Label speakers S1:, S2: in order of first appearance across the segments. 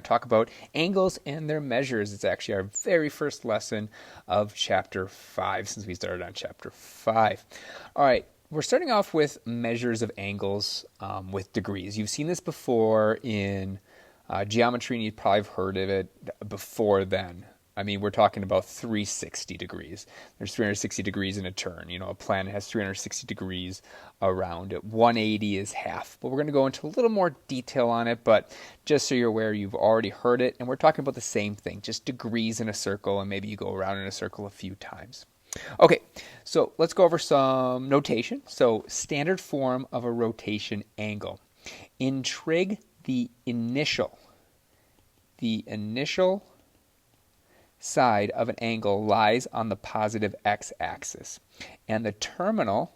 S1: to talk about angles and their measures. It's actually our very first lesson of Chapter 5 since we started on Chapter 5. All right, we're starting off with measures of angles with degrees. You've seen this before in geometry, and you've probably heard of it before then. I mean, we're talking about 360 degrees. There's 360 degrees in a turn. You know, a planet has 360 degrees around it. 180 is half. But we're going to go into a little more detail on it. But just so you're aware, you've already heard it. And we're talking about the same thing, just degrees in a circle. And maybe you go around in a circle a few times. Okay, so let's go over some notation. So standard form of a rotation angle. In trig, the initial side of an angle lies on the positive x-axis, and the terminal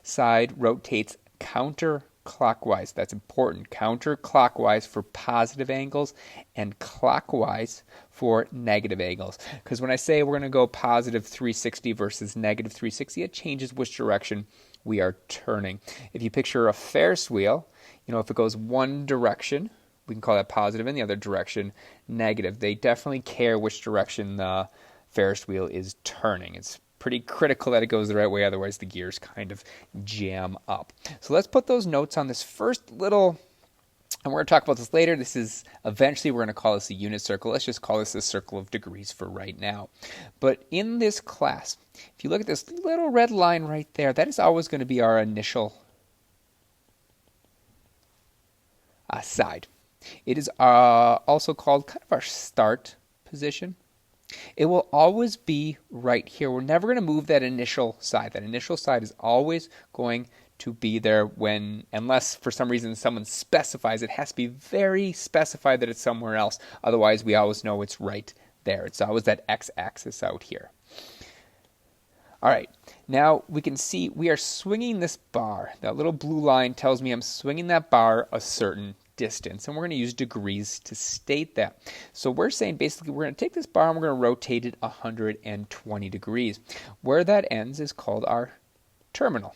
S1: side rotates counterclockwise. That's important. Counterclockwise for positive angles and clockwise for negative angles. Because when I say we're going to go positive 360 versus negative 360, it changes which direction we are turning. If you picture a Ferris wheel, you know, if it goes one direction, we can call that positive, and the other direction negative. They definitely care which direction the Ferris wheel is turning. It's pretty critical that it goes the right way, otherwise the gears kind of jam up. So let's put those notes on this first little, and we're going to talk about this later. This is, eventually we're going to call this a unit circle. Let's just call this a circle of degrees for right now. But in this class, if you look at this little red line right there, that is always going to be our initial side. It is also called kind of our start position. It will always be right here. We're never going to move that initial side. That initial side is always going to be there unless for some reason someone specifies. It has to be very specified that it's somewhere else. Otherwise, we always know it's right there. It's always that x-axis out here. All right, now we can see we are swinging this bar. That little blue line tells me I'm swinging that bar a certain distance, and we're going to use degrees to state that. So we're saying basically we're going to take this bar and we're going to rotate it 120 degrees. Where that ends is called our terminal.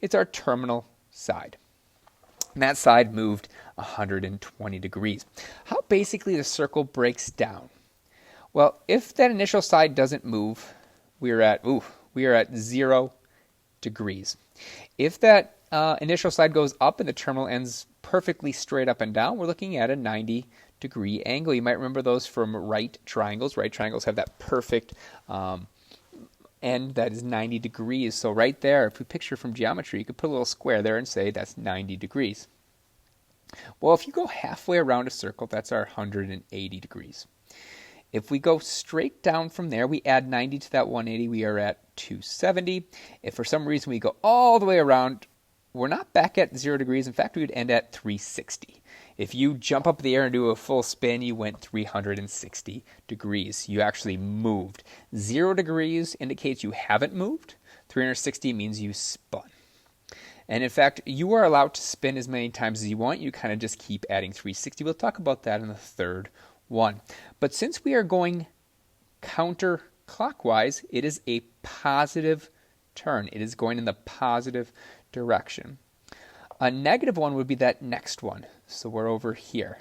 S1: It's our terminal side. And that side moved 120 degrees. How basically the circle breaks down? Well, if that initial side doesn't move, we are at 0 degrees. If that initial side goes up and the terminal ends perfectly straight up and down, we're looking at a 90-degree angle. You might remember those from right triangles. Right triangles have that perfect end that is 90 degrees. So right there, if we picture from geometry, you could put a little square there and say that's 90 degrees. Well, if you go halfway around a circle, that's our 180 degrees. If we go straight down from there, we add 90 to that 180, we are at 270. If for some reason we go all the way around, we're not back at 0 degrees. In fact, we would end at 360. If you jump up in the air and do a full spin, you went 360 degrees. You actually moved. 0 degrees indicates you haven't moved. 360 means you spun. And in fact, you are allowed to spin as many times as you want. You kind of just keep adding 360. We'll talk about that in the third one. But since we are going counterclockwise, it is a positive turn. It is going in the positive direction. A negative one would be that next one. So we're over here.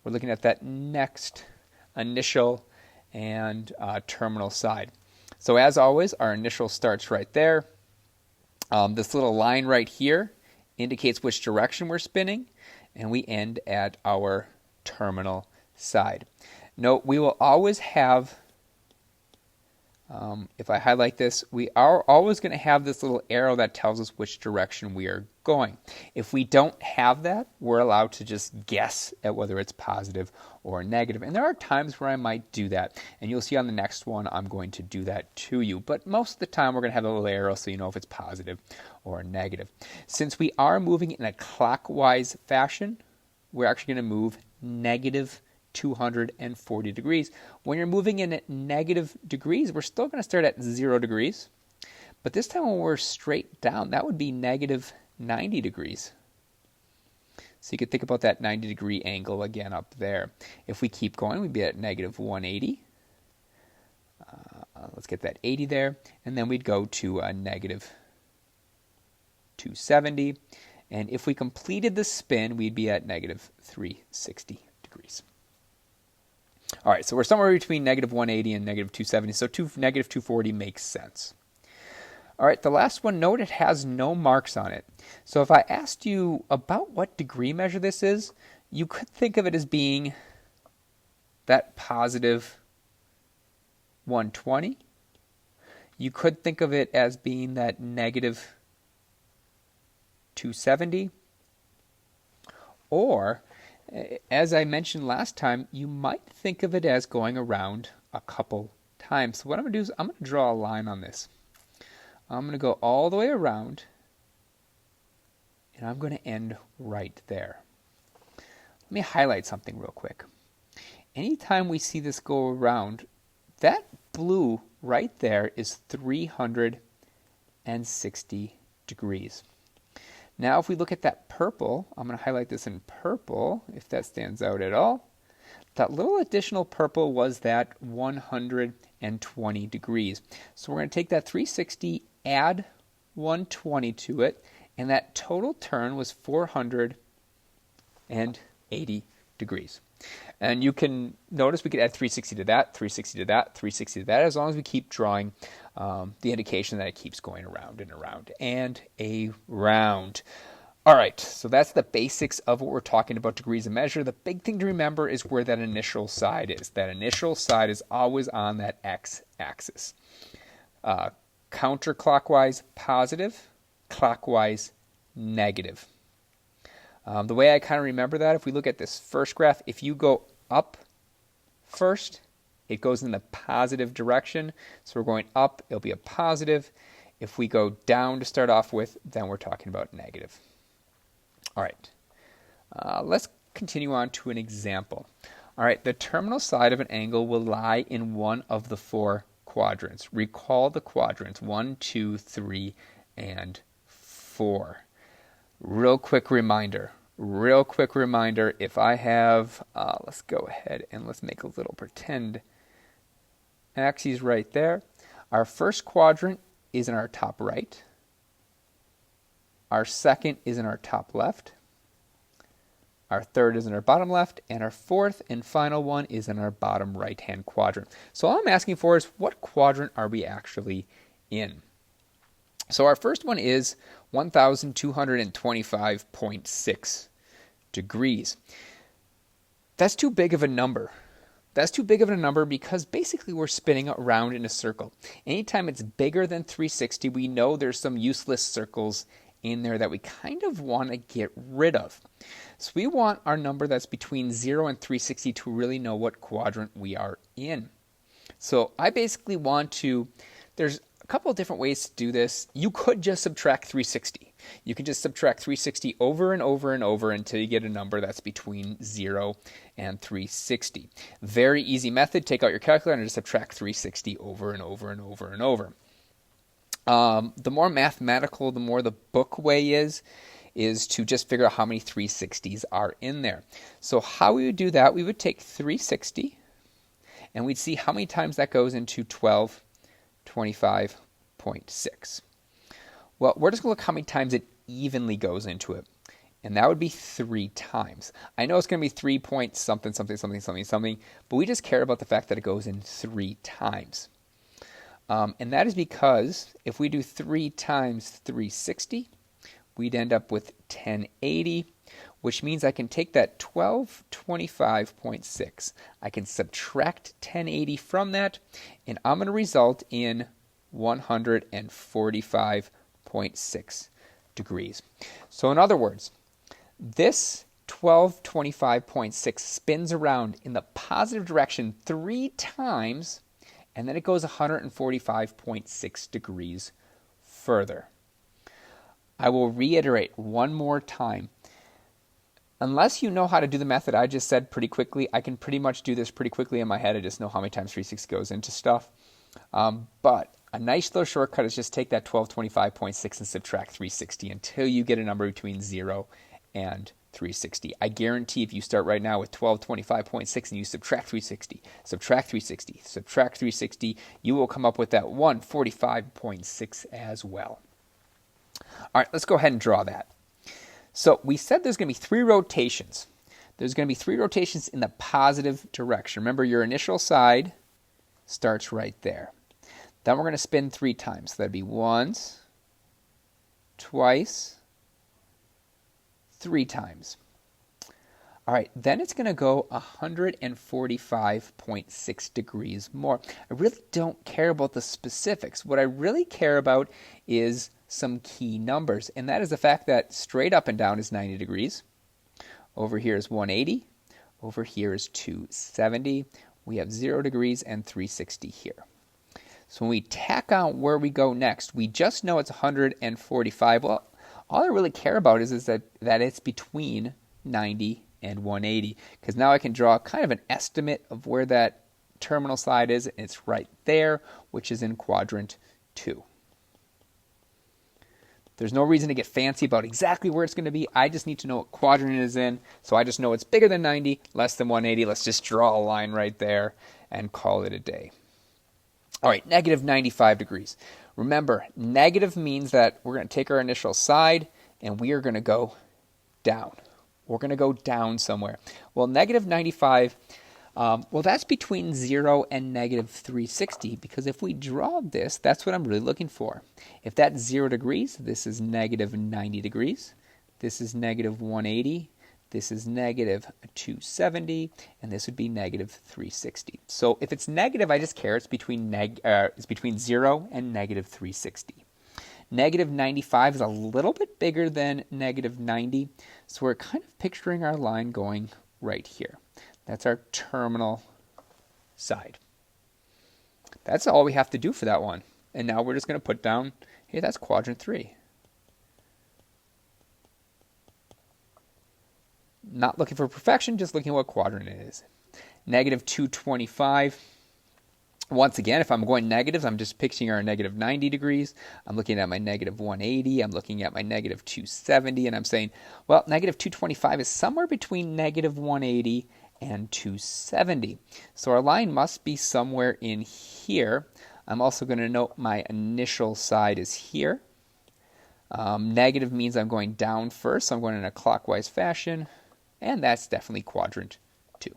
S1: We're looking at that next initial and terminal side. So as always, our initial starts right there. This little line right here indicates which direction we're spinning, and we end at our terminal side. Note, we will always have, if I highlight this, we are always going to have this little arrow that tells us which direction we are going. If we don't have that, we're allowed to just guess at whether it's positive or negative. And there are times where I might do that. And you'll see on the next one, I'm going to do that to you. But most of the time, we're going to have a little arrow so you know if it's positive or negative. Since we are moving in a clockwise fashion, we're actually going to move negative 240 degrees. When you're moving in at negative degrees, we're still going to start at 0 degrees. But this time when we're straight down, that would be negative 90 degrees. So you could think about that 90-degree angle again up there. If we keep going, we'd be at negative 180. Let's get that 80 there. And then we'd go to a negative 270. And if we completed the spin, we'd be at negative 360 degrees. All right, so we're somewhere between negative 180 and negative 270, so negative 240 makes sense. All right, the last one, note it has no marks on it. So if I asked you about what degree measure this is, you could think of it as being that positive 120. You could think of it as being that negative 270. Or, as I mentioned last time, you might think of it as going around a couple times. So what I'm going to do is I'm going to draw a line on this. I'm going to go all the way around, and I'm going to end right there. Let me highlight something real quick. Anytime we see this go around, that blue right there is 360 degrees. Now if we look at that purple, I'm going to highlight this in purple, if that stands out at all. That little additional purple was that 120 degrees. So we're going to take that 360, add 120 to it, and that total turn was 480 degrees. And you can notice we could add 360 to that, 360 to that, 360 to that, as long as we keep drawing the indication that it keeps going around and around and around. All right, so that's the basics of what we're talking about degrees of measure. The big thing to remember is where that initial side is. That initial side is always on that x-axis. Counterclockwise, positive, clockwise, negative. The way I kind of remember that, if we look at this first graph, if you go up first, it goes in the positive direction. So we're going up, it'll be a positive. If we go down to start off with, then we're talking about negative. All right, let's continue on to an example. All right, the terminal side of an angle will lie in one of the four quadrants. Recall the quadrants 1, 2, 3, and 4. Real quick reminder, if I have, let's go ahead and let's make a little pretend axes right there. Our first quadrant is in our top right. Our second is in our top left. Our third is in our bottom left. And our fourth and final one is in our bottom right-hand quadrant. So all I'm asking for is what quadrant are we actually in? So our first one is 1,225.6 degrees. That's too big of a number. That's too big of a number because basically we're spinning around in a circle. Anytime it's bigger than 360, we know there's some useless circles in there that we kind of want to get rid of. So we want our number that's between 0 and 360 to really know what quadrant we are in. So I basically want to, there's a couple of different ways to do this. You could just subtract 360. You can just subtract 360 over and over and over until you get a number that's between 0 and 360. Very easy method. Take out your calculator and just subtract 360 over and over and over and over. The more mathematical, the more the book way is to just figure out how many 360s are in there. So how we would do that, we would take 360 and we'd see how many times that goes into 1225.6. Well, we're just going to look how many times it evenly goes into it. And that would be 3 times. I know it's going to be 3 point something, something, something, something, something, but we just care about the fact that it goes in 3 times. And that is because if we do 3 times 360, we'd end up with 1080, which means I can take that 1225.6. I can subtract 1080 from that, and I'm going to result in 145.6 degrees. So in other words, this 1225.6 spins around in the positive direction 3 times, and then it goes 145.6 degrees further. I will reiterate one more time. Unless you know how to do the method I just said pretty quickly, I can pretty much do this pretty quickly in my head. I just know how many times 360 goes into stuff. But a nice little shortcut is just take that 1225.6 and subtract 360 until you get a number between 0 and 360. I guarantee if you start right now with 1225.6 and you subtract 360, subtract 360, subtract 360, you will come up with that 145.6 as well. All right, let's go ahead and draw that. So we said there's going to be 3 rotations. There's going to be 3 rotations in the positive direction. Remember, your initial side starts right there. Then we're going to spin 3 times. So that'd be once, twice, 3 times. All right, then it's going to go 145.6 degrees more. I really don't care about the specifics. What I really care about is some key numbers, and that is the fact that straight up and down is 90 degrees. Over here is 180. Over here is 270. We have 0 degrees and 360 here. So when we tack on where we go next, we just know it's 145. Well, all I really care about is that it's between 90 and 180, because now I can draw kind of an estimate of where that terminal side is, and it's right there, which is in quadrant 2. There's no reason to get fancy about exactly where it's going to be. I just need to know what quadrant it is in, so I just know it's bigger than 90, less than 180. Let's just draw a line right there and call it a day. All right, negative 95 degrees. Remember, negative means that we're going to take our initial side and we are going to go down. We're going to go down somewhere. Well, negative 95, that's between 0 and negative 360, because if we draw this, that's what I'm really looking for. If that's 0 degrees, this is negative 90 degrees. This is negative 180. This is negative 270, and this would be negative 360. So if it's negative, I just care. It's between 0 and negative 360. Negative 95 is a little bit bigger than negative 90, so we're kind of picturing our line going right here. That's our terminal side. That's all we have to do for that one. And now we're just going to put down, hey, that's quadrant 3. Not looking for perfection, just looking at what quadrant it is. Negative 225. Once again, if I'm going negatives, I'm just picturing our negative 90 degrees. I'm looking at my negative 180. I'm looking at my negative 270. And I'm saying, well, negative 225 is somewhere between negative 180 and 270. So our line must be somewhere in here. I'm also going to note my initial side is here. Negative means I'm going down first, so I'm going in a clockwise fashion. And that's definitely quadrant 2.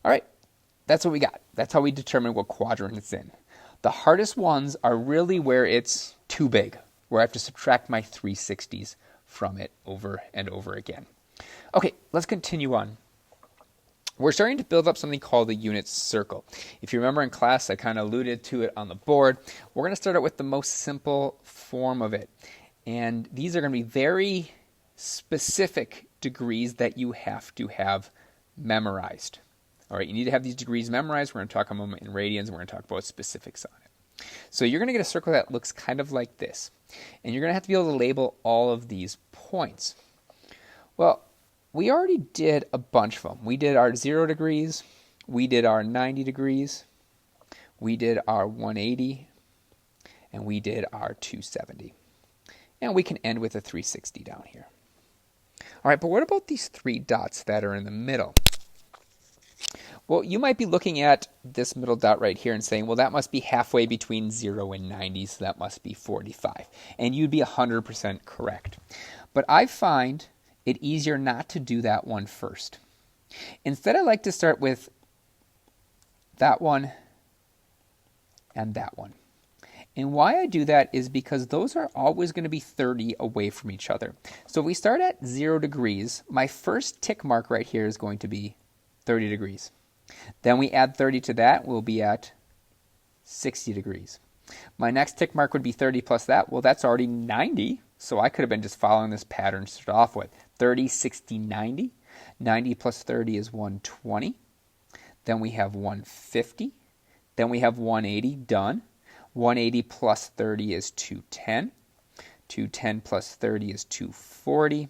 S1: All right, that's what we got. That's how we determine what quadrant it's in. The hardest ones are really where it's too big, where I have to subtract my 360s from it over and over again. Okay, let's continue on. We're starting to build up something called the unit circle. If you remember in class, I kind of alluded to it on the board. We're going to start out with the most simple form of it. And these are going to be very specific degrees that you have to have memorized. All right, you need to have these degrees memorized. We're going to talk a moment in radians, and we're going to talk about specifics on it. So you're going to get a circle that looks kind of like this. And you're going to have to be able to label all of these points. Well, we already did a bunch of them. We did our 0 degrees. We did our 90 degrees. We did our 180. And we did our 270. And we can end with a 360 down here. All right, but what about these 3 dots that are in the middle? Well, you might be looking at this middle dot right here and saying, well, that must be halfway between 0 and 90, so that must be 45. And you'd be 100% correct. But I find it easier not to do that one first. Instead, I like to start with that one and that one. And why I do that is because those are always going to be 30 away from each other. So if we start at 0 degrees, my first tick mark right here is going to be 30 degrees. Then we add 30 to that, we'll be at 60 degrees. My next tick mark would be 30 plus that. Well, that's already 90. So I could have been just following this pattern to start off with. 30, 60, 90. 90 plus 30 is 120. Then we have 150. Then we have 180, done. 180 plus 30 is 210. 210 plus 30 is 240.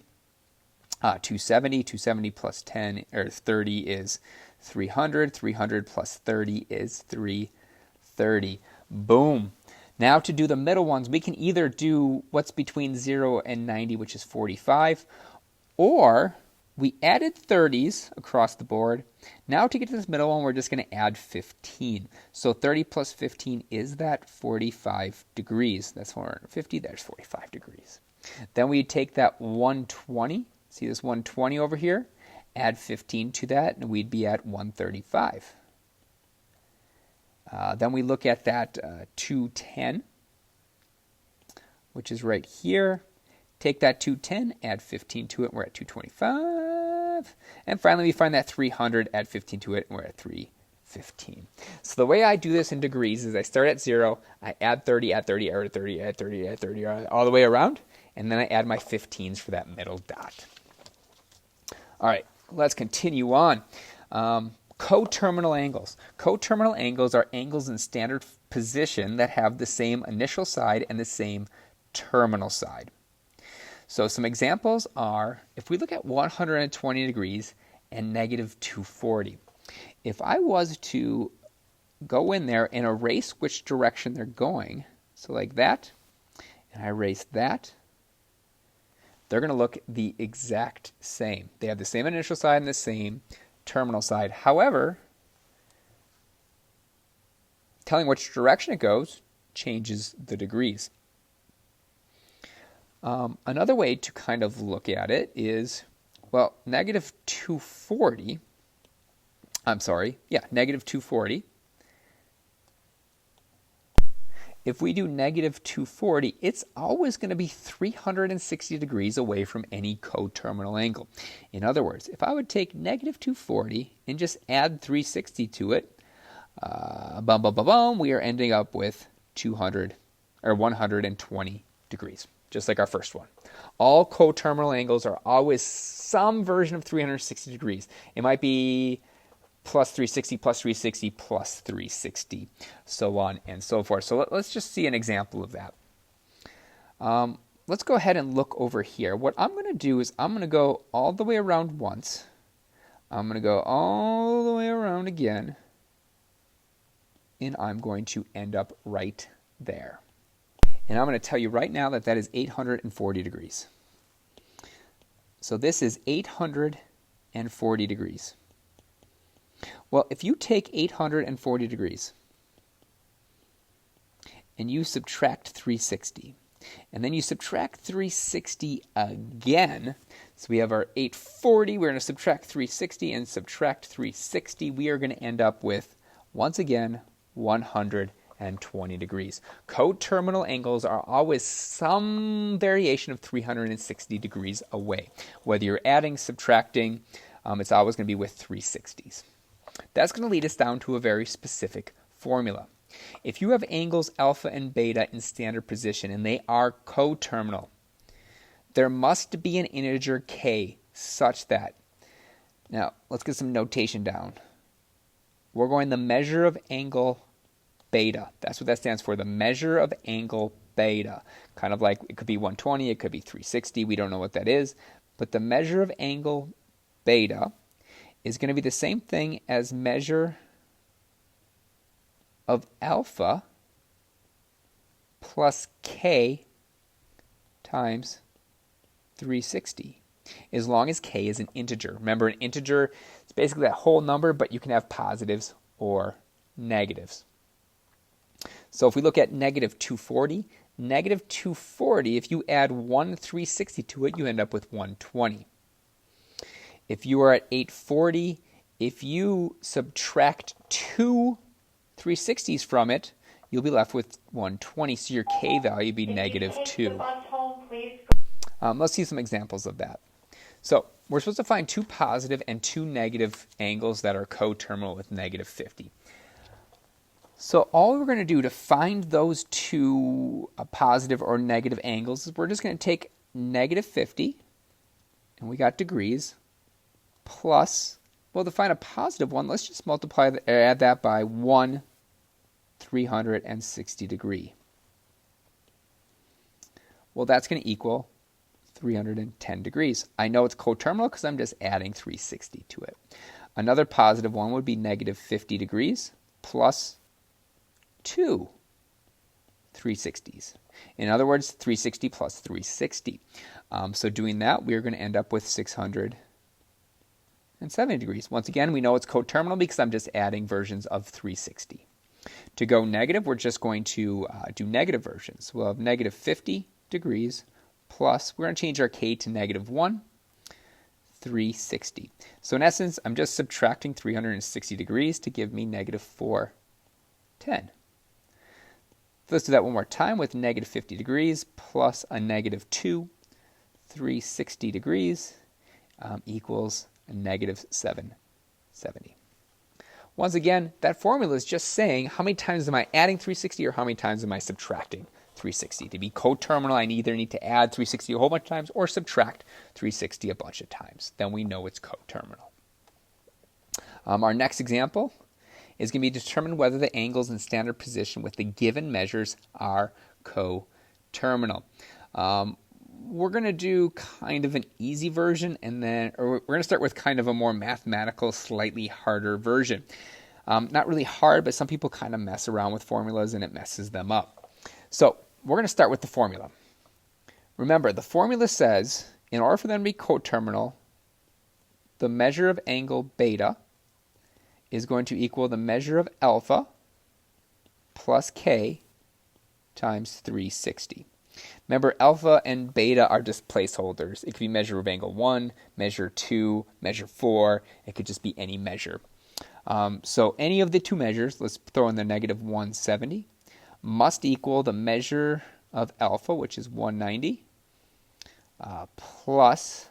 S1: 270. 270 plus 10 or 30 is 300. 300 plus 30 is 330. Boom. Now to do the middle ones, we can either do what's between 0 and 90, which is 45, or We added 30s across the board. Now to get to this middle one, we're just going to add 15. So 30 plus 15 is that 45 degrees. That's 450, there's 45 degrees. Then we take that 120, see this 120 over here, add 15 to that, and we'd be at 135. Then we look at that 210, which is right here. Take that 210, add 15 to it, and we're at 225. And finally, we find that 300, add 15 to it, and we're at 315. So the way I do this in degrees is I start at 0, I add 30, add 30, add 30, add 30, add 30, all the way around, and then I add my 15s for that middle dot. All right, let's continue on. Coterminal angles. Coterminal angles are angles in standard position that have the same initial side and the same terminal side. So some examples are, if we look at 120 degrees and negative 240. If I was to go in there and erase which direction they're going, so like that, and I erase that, they're going to look the exact same. They have the same initial side and the same terminal side. However, telling which direction it goes changes the degrees. Another way to kind of look at it is, well, negative 240, negative 240. If we do negative 240, it's always going to be 360 degrees away from any coterminal angle. In other words, if I would take negative 240 and just add 360 to it, we are ending up with 120 degrees, just like our first one. All coterminal angles are always some version of 360 degrees. It might be plus 360, plus 360, plus 360, so on and so forth. So let's just see an example of that. Let's go ahead and look over here. What I'm going to do is I'm going to go all the way around once. I'm going to go all the way around again. And I'm going to end up right there. And I'm going to tell you right now that that is 840 degrees. So this is 840 degrees. Well, if you take 840 degrees and you subtract 360, and then you subtract 360 again, so we have our 840, we're going to subtract 360 and subtract 360, we are going to end up with, once again, 120 degrees. Coterminal angles are always some variation of 360 degrees away. Whether you're adding, subtracting, it's always going to be with 360s. That's going to lead us down to a very specific formula. If you have angles alpha and beta in standard position and they are coterminal, there must be an integer k such that, now let's get some notation down. We're going the measure of angle beta. That's what that stands for, the measure of angle beta. Kind of like it could be 120, it could be 360, we don't know what that is. But the measure of angle beta is going to be the same thing as measure of alpha plus k times 360, as long as k is an integer. Remember, an integer is basically that whole number, but you can have positives or negatives. So if we look at negative 240, if you add 1 360 to it, you end up with 120. If you are at 840, if you subtract 2 360s from it, you'll be left with 120. So your k value would be negative 2. Let's see some examples of that. So we're supposed to find 2 positive and 2 negative angles that are coterminal with negative 50. So all we're going to do to find those 2 positive or negative angles is we're just going to take negative 50, and we got degrees, plus, well, to find a positive one, let's just add that by 1 360 degree. Well, that's going to equal 310 degrees. I know it's coterminal because I'm just adding 360 to it. Another positive one would be negative 50 degrees plus 2 360s. In other words, 360 plus 360. So doing that, we're going to end up with 640 and 70 degrees. Once again, we know it's coterminal because I'm just adding versions of 360. To go negative, we're just going to do negative versions. We'll have negative 50 degrees plus, we're going to change our k to negative 1, 360. So in essence, I'm just subtracting 360 degrees to give me negative 410. Let's do that one more time with negative 50 degrees plus a negative 2, 360 degrees equals a negative 770. Once again, that formula is just saying how many times am I adding 360 or how many times am I subtracting 360. To be coterminal, I either need to add 360 a whole bunch of times or subtract 360 a bunch of times. Then we know it's coterminal. Our next example is going to be determine whether the angles in standard position with the given measures are coterminal. We're going to do kind of an easy version, and then we're going to start with kind of a more mathematical, slightly harder version. Not really hard, but some people kind of mess around with formulas and it messes them up. So we're going to start with the formula. Remember, the formula says, in order for them to be coterminal, the measure of angle beta is going to equal the measure of alpha plus k times 360. Remember, alpha and beta are just placeholders. It could be measure of angle 1, measure 2, measure 4. It could just be any measure. So any of the two measures, let's throw in the negative 170, must equal the measure of alpha, which is 190, plus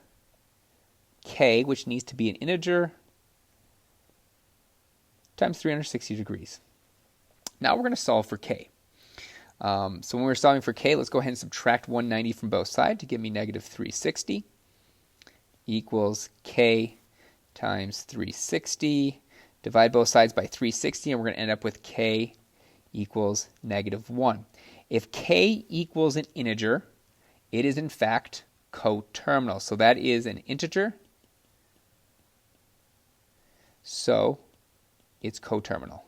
S1: k, which needs to be an integer, times 360 degrees. Now we're going to solve for k. So when we're solving for k, let's go ahead and subtract 190 from both sides to give me negative 360 equals k times 360. Divide both sides by 360, and we're going to end up with k equals negative 1. If k equals an integer, it is in fact coterminal. So that is an integer. So it's coterminal.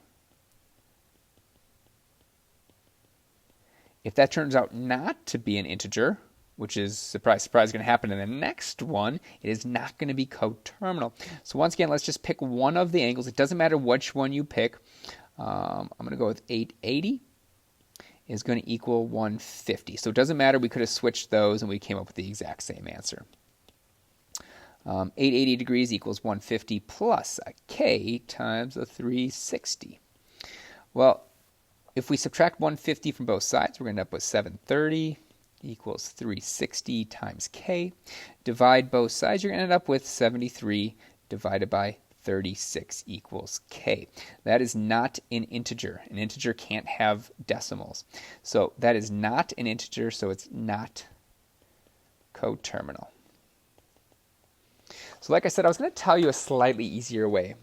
S1: If that turns out not to be an integer, which is, surprise, surprise, going to happen in the next one, it is not going to be coterminal. So once again, let's just pick one of the angles. It doesn't matter which one you pick. I'm going to go with 880 is going to equal 150. So it doesn't matter. We could have switched those and we came up with the exact same answer. 880 degrees equals 150 plus a k times a 360. Well, if we subtract 150 from both sides, we're going to end up with 730 equals 360 times k. Divide both sides, you're going to end up with 73 divided by 36 equals k. That is not an integer. An integer can't have decimals. So that is not an integer, so it's not coterminal. So like I said, I was going to tell you a slightly easier way.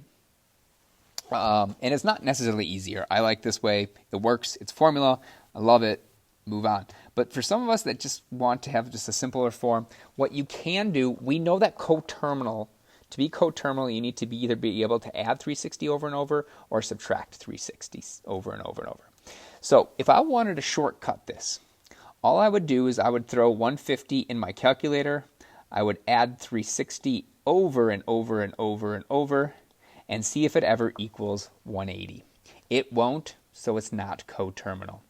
S1: And it's not necessarily easier. I like this way. It works. It's formula. I love it. Move on. But for some of us that just want to have just a simpler form, what you can do, we know that coterminal, to be coterminal, you need to either be able to add 360 over and over or subtract 360 over and over and over. So if I wanted to shortcut this, all I would do is I would throw 150 in my calculator. I would add 360 over and over and over and over and see if it ever equals 180. It won't, so it's not coterminal.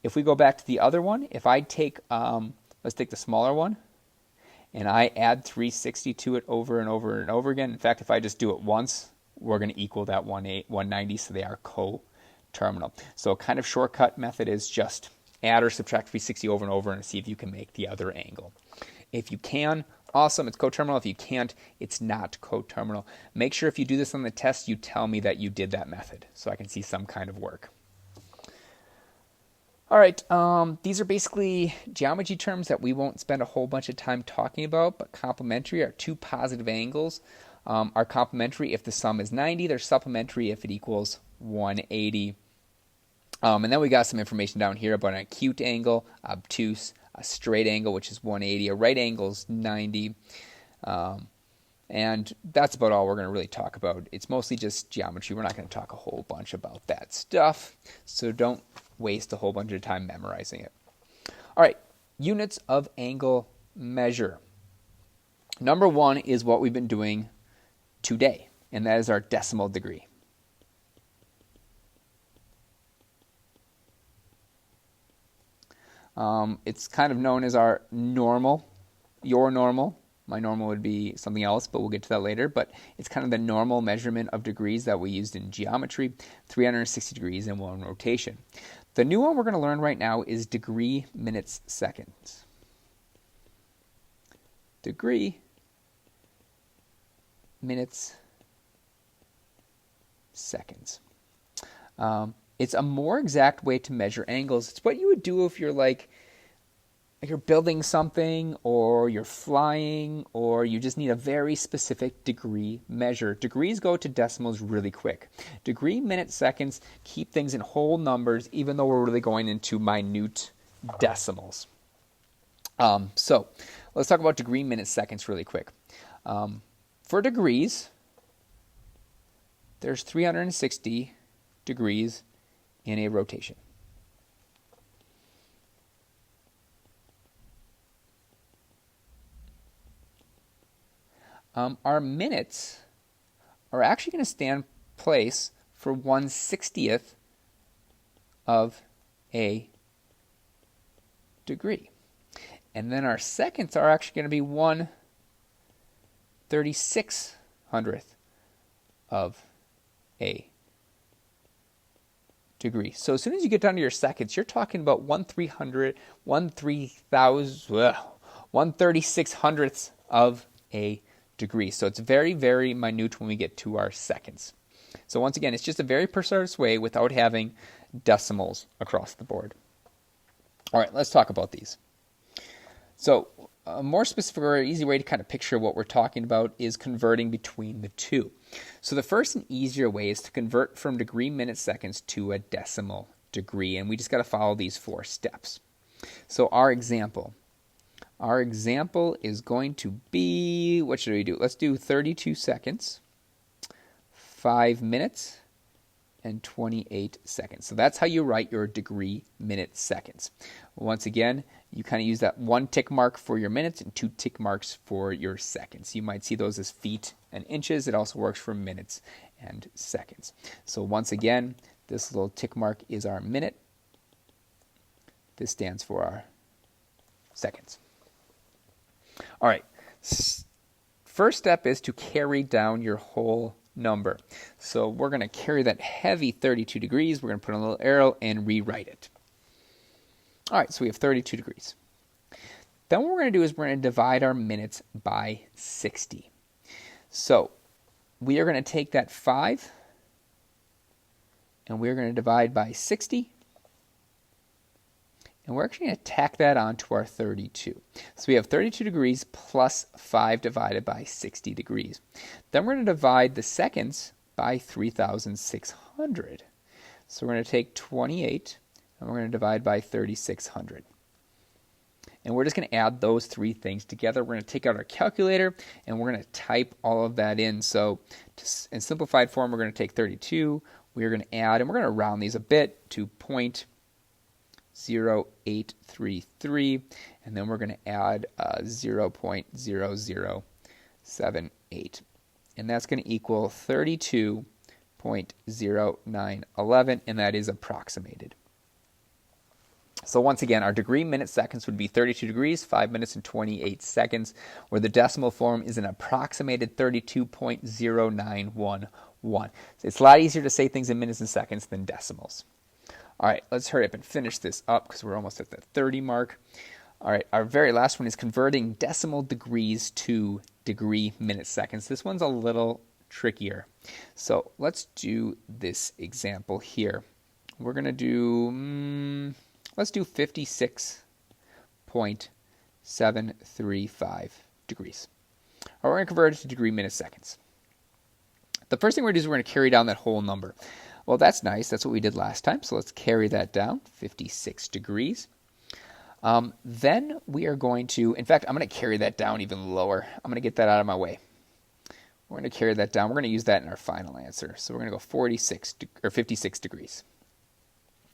S1: If we go back to the other one, if I take, let's take the smaller one, and I add 360 to it over and over and over again. In fact, if I just do it once, we're going to equal that 190, so they are coterminal. So a kind of shortcut method is just add or subtract 360 over and over and see if you can make the other angle. If you can, awesome, it's coterminal. If you can't, it's not coterminal. Make sure if you do this on the test, you tell me that you did that method so I can see some kind of work. All right, these are basically geometry terms that we won't spend a whole bunch of time talking about, but complementary are two positive angles. Are complementary if the sum is 90. They're supplementary if it equals 180. And then we got some information down here about an acute angle, obtuse, a straight angle, which is 180, a right angle is 90. And that's about all we're going to really talk about. It's mostly just geometry. We're not going to talk a whole bunch about that stuff, so don't waste a whole bunch of time memorizing it. All right, units of angle measure. Number one is what we've been doing today, and that is our decimal degree. It's kind of known as our normal, your normal. My normal would be something else, but we'll get to that later. But it's kind of the normal measurement of degrees that we used in geometry, 360 degrees in one rotation. The new one we're going to learn right now is degree, minutes, seconds. Degree, minutes, seconds. It's a more exact way to measure angles. It's what you would do if you're building something, or you're flying, or you just need a very specific degree measure. Degrees go to decimals really quick. Degree, minutes, seconds keep things in whole numbers, even though we're really going into minute decimals. So let's talk about degree, minutes, seconds really quick. For degrees, there's 360 degrees in a rotation. Our minutes are actually going to stand place for 1/60th of a degree. And then our seconds are actually going to be 1/3600th of a degree. So as soon as you get down to your seconds, you're talking about 1/3600ths of a degree. So it's very, very minute when we get to our seconds. So once again, it's just a very precise way without having decimals across the board. All right, let's talk about these. So a more specific or easy way to kind of picture what we're talking about is converting between the two. So the first and easier way is to convert from degree, minutes, seconds to a decimal degree. And we just got to follow these 4 steps. So our example is going to be, what should we do? Let's do 32 seconds, 5 minutes, and 28 seconds. So that's how you write your degree, minutes, seconds. Once again, you kind of use that 1 tick mark for your minutes and 2 tick marks for your seconds. You might see those as feet and inches. It also works for minutes and seconds. So once again, this little tick mark is our minute. This stands for our seconds. All right, first step is to carry down your whole number. So we're going to carry that heavy 32 degrees. We're going to put a little arrow and rewrite it. All right, so we have 32 degrees. Then what we're going to do is we're going to divide our minutes by 60. So we are going to take that 5 and we're going to divide by 60. And we're actually going to tack that onto our 32. So we have 32 degrees plus 5 divided by 60 degrees. Then we're going to divide the seconds by 3,600. So we're going to take 28 and we're going to divide by 3,600. And we're just going to add those 3 things together. We're going to take out our calculator and we're going to type all of that in. So in simplified form, we're going to take 32. We're going to add, and we're going to round these a bit to 0.0833, and then we're going to add 0.0078, and that's going to equal 32.0911, and that is approximated. So once again, our degree, minutes, seconds would be 32 degrees, 5 minutes, and 28 seconds, where the decimal form is an approximated 32.0911. So it's a lot easier to say things in minutes and seconds than decimals. All right, let's hurry up and finish this up because we're almost at the 30 mark. All right, our very last one is converting decimal degrees to degree, minutes, seconds. This one's a little trickier. So let's do this example here. We're going to do, let's do 56.735 degrees. All right, we're going to convert it to degree, minutes, seconds. The first thing we're going to do is we're going to carry down that whole number. Well, that's nice. That's what we did last time. So let's carry that down, 56 degrees. Then we are going to, in fact, I'm going to carry that down even lower. I'm going to get that out of my way. We're going to carry that down. We're going to use that in our final answer. So we're going to go 56 degrees.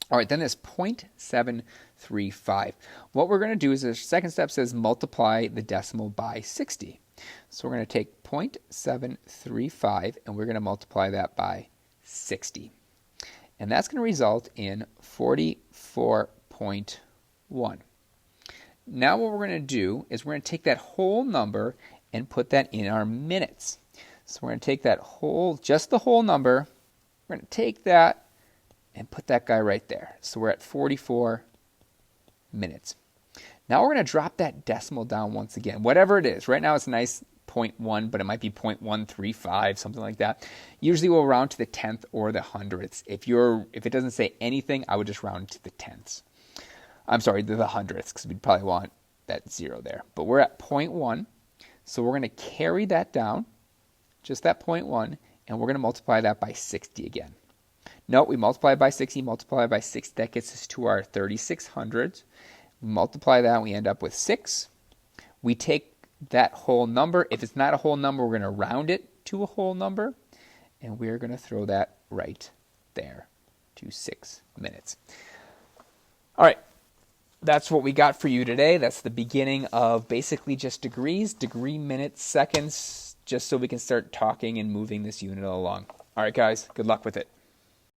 S1: All right, then this 0.735. What we're going to do is the second step says multiply the decimal by 60. So we're going to take 0.735 and we're going to multiply that by 60. And that's going to result in 44.1. Now what we're going to do is we're going to take that whole number and put that in our minutes. So we're going to take that just the whole number, we're going to take that and put that guy right there. So we're at 44 minutes. Now we're going to drop that decimal down once again, whatever it is. Right now it's a nice 0.1, but it might be 0.135, something like that. Usually we'll round to the 10th or the hundredths. If it doesn't say anything, I would just round to the tenths. I'm sorry, the hundredths, because we'd probably want that 0 there. But we're at 0.1, so we're going to carry that down, just that 0.1, and we're going to multiply that by 60 again. No, we multiply by 60, multiply by 6, that gets us to our 3600s. We multiply that, and we end up with 6. We take that whole number. If it's not a whole number, we're going to round it to a whole number, and we're going to throw that right there to 6 minutes. All right. That's what we got for you today. That's the beginning of basically just degrees, degree minutes, seconds, just so we can start talking and moving this unit along. All right, guys, good luck with it.